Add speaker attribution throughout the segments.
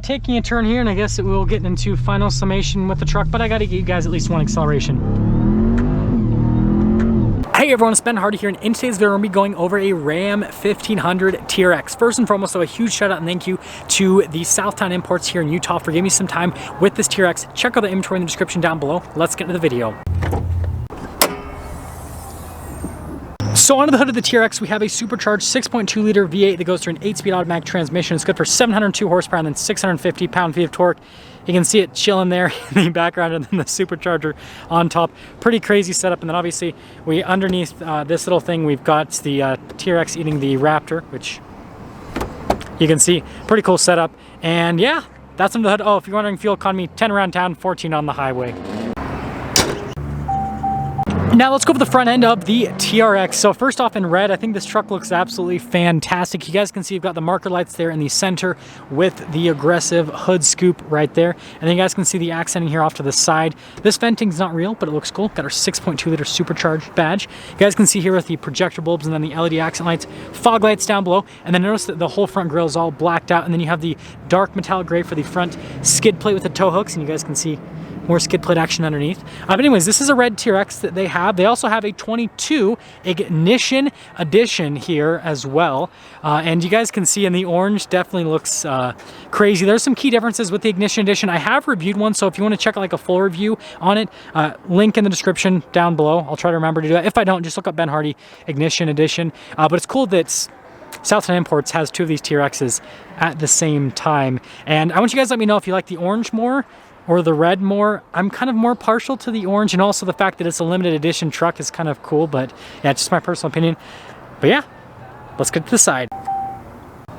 Speaker 1: taking a turn here, and I guess we'll get into final summation with the truck, but I gotta get you guys at least one acceleration. Hey everyone, it's Ben Hardy here, and in today's video we're going to be going over a Ram 1500 TRX. First and foremost, so a huge shout out and thank you to the Southtown Imports here in Utah for giving me some time with this TRX. Check out the inventory in the description down below. Let's get into the video. So under the hood of the TRX, we have a supercharged 6.2 liter V8 that goes through an 8-speed automatic transmission. It's good for 702 horsepower and then 650 pound-feet of torque. You can see it chilling there in the background, and then the supercharger on top. Pretty crazy setup. And then obviously, underneath this little thing, we've got the TRX eating the Raptor, which you can see. Pretty cool setup. And yeah, that's under the hood. Oh, if you're wondering, fuel economy, 10 around town, 14 on the highway. Now let's go over the front end of the TRX. So first off, in red, I think this truck looks absolutely fantastic. You guys can see you've got the marker lights there in the center with the aggressive hood scoop right there. And then you guys can see the accenting here off to the side. This venting's not real, but it looks cool. Got our 6.2 liter supercharged badge. You guys can see here with the projector bulbs and then the LED accent lights, fog lights down below. And then notice that the whole front grille is all blacked out. And then you have the dark metallic gray for the front skid plate with the tow hooks. And you guys can see more skid plate action underneath. But anyways, this is a red TRX that they have. They also have a 22 ignition edition here as well. And you guys can see in the orange, definitely looks crazy. There's some key differences with the ignition edition. I have reviewed one, so if you want to check out like a full review on it, link in the description down below. I'll try to remember to do that. If I don't, just look up Ben Hardy ignition edition. But it's cool that Southtown Imports has two of these TRXs at the same time. And I want you guys to let me know if you like the orange more or the red more. I'm kind of more partial to the orange, and also the fact that it's a limited edition truck is kind of cool, but yeah, it's just my personal opinion. But yeah, let's get to the side.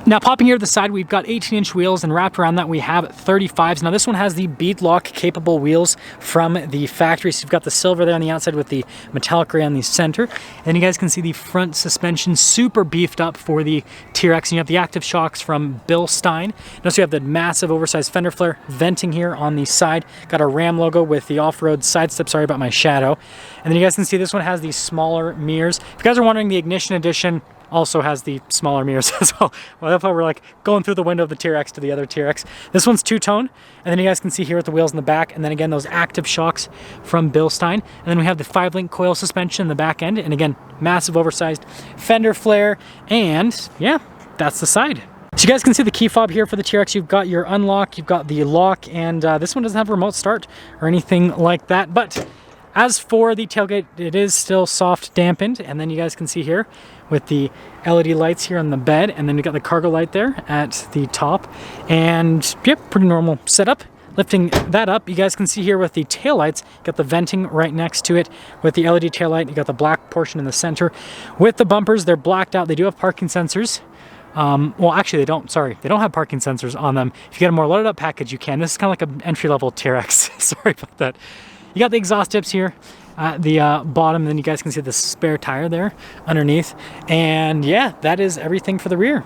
Speaker 1: Now popping here to the side, we've got 18-inch wheels, and wrapped around that we have 35s. Now this one has the bead lock capable wheels from the factory. So you've got the silver there on the outside with the metallic gray on the center. And then you guys can see the front suspension super beefed up for the TRX. And you have the active shocks from Bill Stein. Notice you have the massive oversized fender flare venting here on the side. Got a Ram logo with the off-road side step. Sorry about my shadow. And then you guys can see this one has these smaller mirrors. If you guys are wondering, the ignition edition also has the smaller mirrors as well. Well, that's why we're like going through the window of the TRX to the other TRX. This one's two-tone, and then you guys can see here with the wheels in the back, and then again those active shocks from Bill Stein. And then we have the 5-link coil suspension in the back end, and again, massive oversized fender flare, and yeah, that's the side. So you guys can see the key fob here for the TRX. You've got your unlock, you've got the lock, and this one doesn't have a remote start or anything like that. But as for the tailgate, it is still soft dampened, and then you guys can see here with the LED lights here on the bed, and then you got the cargo light there at the top, and yep, pretty normal setup. Lifting that up, you guys can see here with the tail lights, got the venting right next to it with the LED tail light. You got the black portion in the center. With the bumpers, they're blacked out. They do have parking sensors. Well, actually, they don't. Sorry, they don't have parking sensors on them. If you get a more loaded up package, you can. This is kind of like an entry-level TRX. Sorry about that. You got the exhaust tips here at the bottom, and then you guys can see the spare tire there underneath. And yeah, that is everything for the rear.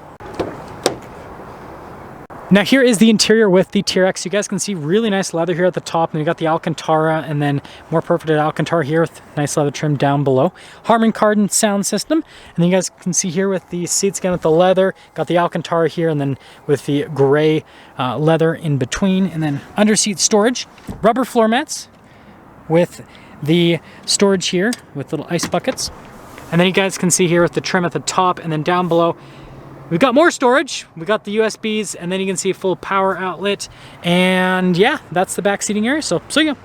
Speaker 1: Now here is the interior with the TRX. You guys can see really nice leather here at the top, and you got the Alcantara, and then more perforated Alcantara here with nice leather trim down below. Harman Kardon sound system, and then you guys can see here with the seats again with the leather, got the Alcantara here, and then with the gray leather in between, and then under seat storage, rubber floor mats with the storage here with little ice buckets. And then you guys can see here with the trim at the top, and then down below we've got more storage. We got the USBs, and then you can see a full power outlet. And yeah, that's the back seating area. So see ya.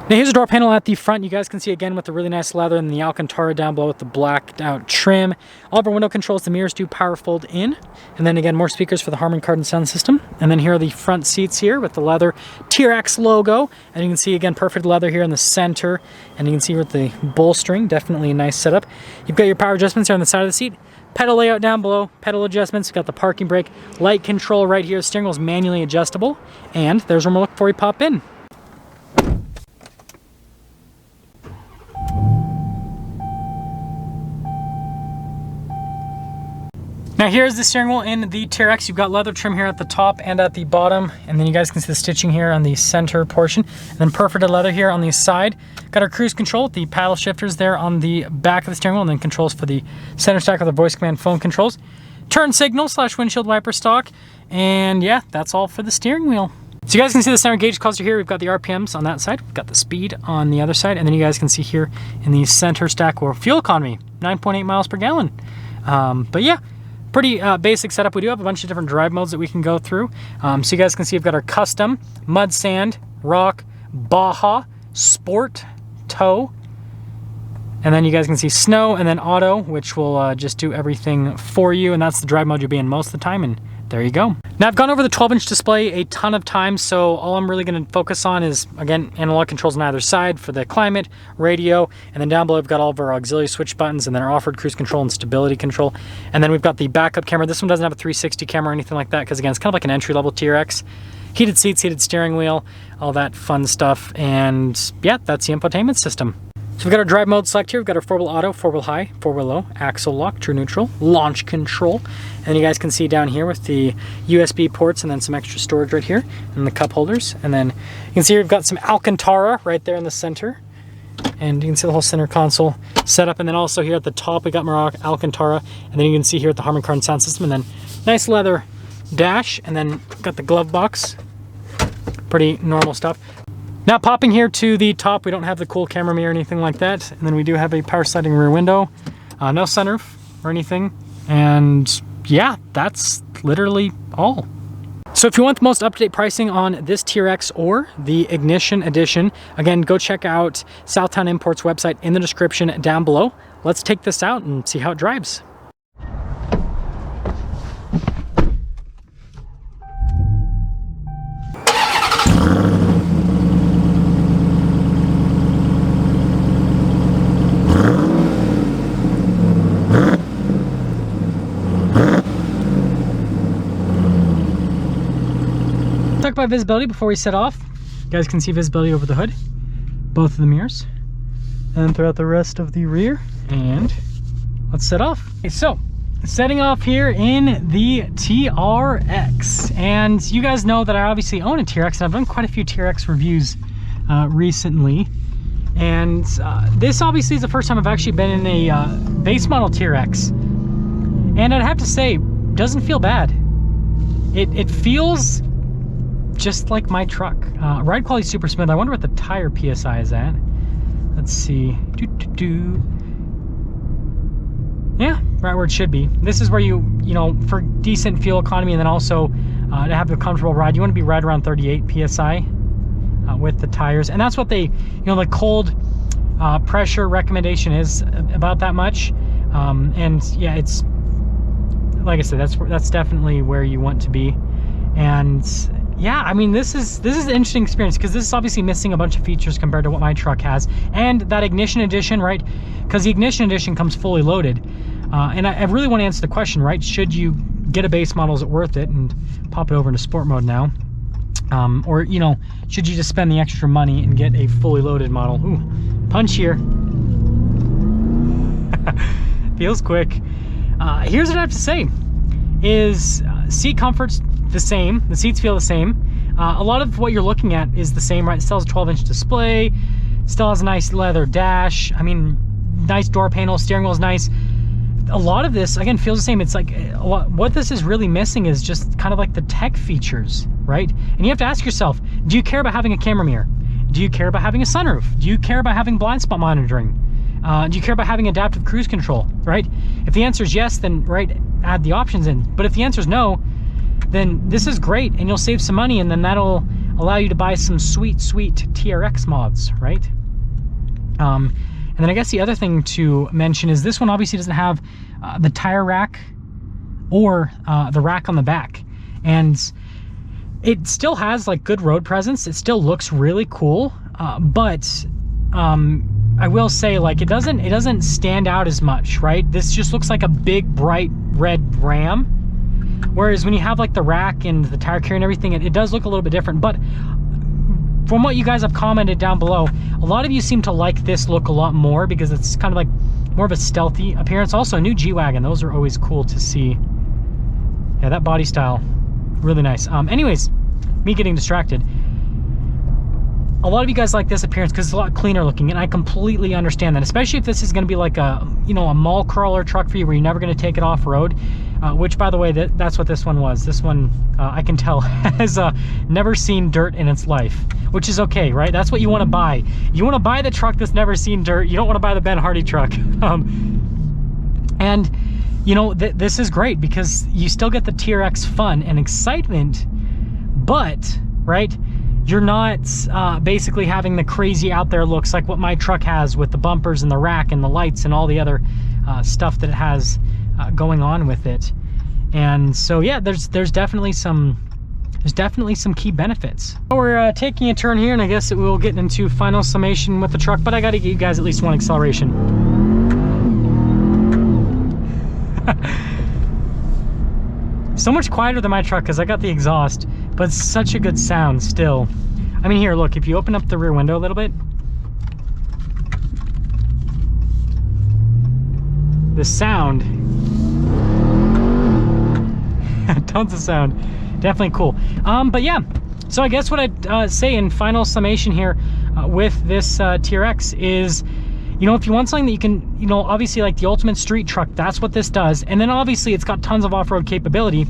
Speaker 1: Now here's a door panel at the front. You guys can see again with the really nice leather and the Alcantara down below with the blacked out trim. All of our window controls, the mirrors do power fold in. And then again, more speakers for the Harman Kardon sound system. And then here are the front seats here with the leather TRX logo. And you can see again, perfect leather here in the center. And you can see with the bolstering, definitely a nice setup. You've got your power adjustments here on the side of the seat. Pedal layout down below, pedal adjustments. You've got the parking brake, light control right here. Steering wheel is manually adjustable. And there's where we'll look before we pop in. Now here's the steering wheel in the TRX. You've got leather trim here at the top and at the bottom, and then you guys can see the stitching here on the center portion, and then perforated leather here on the side. Got our cruise control, the paddle shifters there on the back of the steering wheel, and then controls for the center stack with the voice command phone controls. turn signal / windshield wiper stock. And yeah, that's all for the steering wheel. So you guys can see the center gauge cluster here. We've got the RPMs on that side. We've got the speed on the other side. And then you guys can see here in the center stack or fuel economy, 9.8 miles per gallon. But yeah, pretty basic setup. We do have a bunch of different drive modes that we can go through. So you guys can see we've got our custom, mud, sand, rock, Baja, sport, tow. And then you guys can see snow and then auto, which will just do everything for you. And that's the drive mode you'll be in most of the time. And there you go. Now I've gone over the 12-inch display a ton of times, so all I'm really going to focus on is, again, analog controls on either side for the climate, radio, and then down below we've got all of our auxiliary switch buttons and then our off-road cruise control and stability control. And then we've got the backup camera. This one doesn't have a 360 camera or anything like that because, again, it's kind of like an entry-level TRX. Heated seats, heated steering wheel, all that fun stuff. And yeah, that's the infotainment system. So we've got our drive mode select here. We've got our 4-wheel auto, 4-wheel high, 4-wheel low, axle lock, true neutral, launch control. And you guys can see down here with the USB ports and then some extra storage right here and the cup holders. And then you can see we've got some Alcantara right there in the center. And you can see the whole center console set up. And then also here at the top, we got more Alcantara. And then you can see here at the Harman Kardon sound system. And then nice leather dash. And then got the glove box. Pretty normal stuff. Now popping here to the top, we don't have the cool camera mirror or anything like that. And then we do have a power sliding rear window, no sunroof or anything. And yeah, that's literally all. So if you want the most up-to-date pricing on this TRX or the Ignition Edition, again, go check out Southtown Imports website in the description down below. Let's take this out and see how it drives. Talk about visibility before we set off. You guys can see visibility over the hood, both of the mirrors, and throughout the rest of the rear. And let's set off. Okay, so setting off here in the TRX, and you guys know that I obviously own a TRX, and I've done quite a few TRX reviews recently. And this obviously is the first time I've actually been in a base model TRX, and I'd have to say, doesn't feel bad. It feels just like my truck. Ride quality super smooth. I wonder what the tire PSI is at. Let's see. Yeah, right where it should be. This is where you know, for decent fuel economy and then also to have a comfortable ride, you want to be right around 38 PSI with the tires. And that's what they, you know, the cold pressure recommendation is about that much. And yeah, it's, like I said, that's definitely where you want to be. And yeah, I mean, this is an interesting experience because this is obviously missing a bunch of features compared to what my truck has. And that Ignition Edition, right? Because the Ignition Edition comes fully loaded. And I really want to answer the question, right? Should you get a base model? Is it worth it? And pop it over into sport mode now. Or, you know, should you just spend the extra money and get a fully loaded model? Ooh, punch here. Feels quick. Here's what I have to say is seat comfort's the same. The seats feel the same. A lot of what you're looking at is the same, right? It still has a 12-inch display, still has a nice leather dash. I mean, nice door panel, steering wheel is nice. A lot of this, again, feels the same. It's like, what this is really missing is just kind of like the tech features, right? And you have to ask yourself, do you care about having a camera mirror? Do you care about having a sunroof? Do you care about having blind spot monitoring? Do you care about having adaptive cruise control, right? If the answer is yes, then, right, add the options in. But if the answer is no, then this is great and you'll save some money, and then that'll allow you to buy some sweet TRX mods, right? And then I guess the other thing to mention is this one obviously doesn't have the tire rack or the rack on the back, and it still has like good road presence. It still looks really cool, but I will say, like, it doesn't stand out as much, right? This just looks like a big bright red Ram. Whereas when you have like the rack and the tire carrier and everything, it does look a little bit different. But from what you guys have commented down below, a lot of you seem to like this look a lot more because it's kind of like more of a stealthy appearance. Also, a new G-Wagon. Those are always cool to see. Yeah, that body style, really nice. Anyways, me getting distracted. A lot of you guys like this appearance because it's a lot cleaner looking, and I completely understand that, especially if this is going to be like a, you know, a mall crawler truck for you where you're never going to take it off road. which by the way, that's what this one was. This one, I can tell, has never seen dirt in its life, which is okay, right? That's what you want to buy. You want to buy the truck that's never seen dirt. You don't want to buy the Ben Hardy truck. And you know, this is great because you still get the TRX fun and excitement, but, right, you're not basically having the crazy out there looks like what my truck has with the bumpers and the rack and the lights and all the other stuff that it has going on with it. And so yeah, there's definitely some key benefits. We're taking a turn here, and I guess we'll get into final summation with the truck, but I got to get you guys at least one acceleration. So much quieter than my truck because I got the exhaust, but it's such a good sound still. I mean, here, look, if you open up the rear window a little bit, the sound, tons of sound, definitely cool. But yeah, so I guess what I'd say in final summation here with this TRX is, you know, if you want something that you can, you know, obviously like the ultimate street truck, that's what this does. And then obviously it's got tons of off-road capability.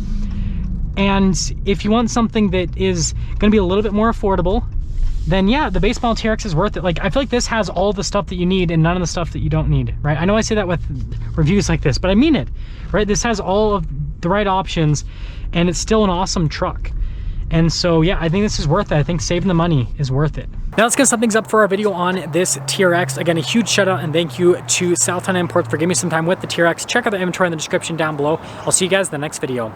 Speaker 1: And if you want something that is going to be a little bit more affordable, then yeah, the base model TRX is worth it. Like, I feel like this has all the stuff that you need and none of the stuff that you don't need, right? I know I say that with reviews like this, but I mean it, right? This has all of the right options and it's still an awesome truck. And so, yeah, I think this is worth it. I think saving the money is worth it. Now let's get some things up for our video on this TRX. Again, a huge shout out and thank you to Southtown Imports for giving me some time with the TRX. Check out the inventory in the description down below. I'll see you guys in the next video.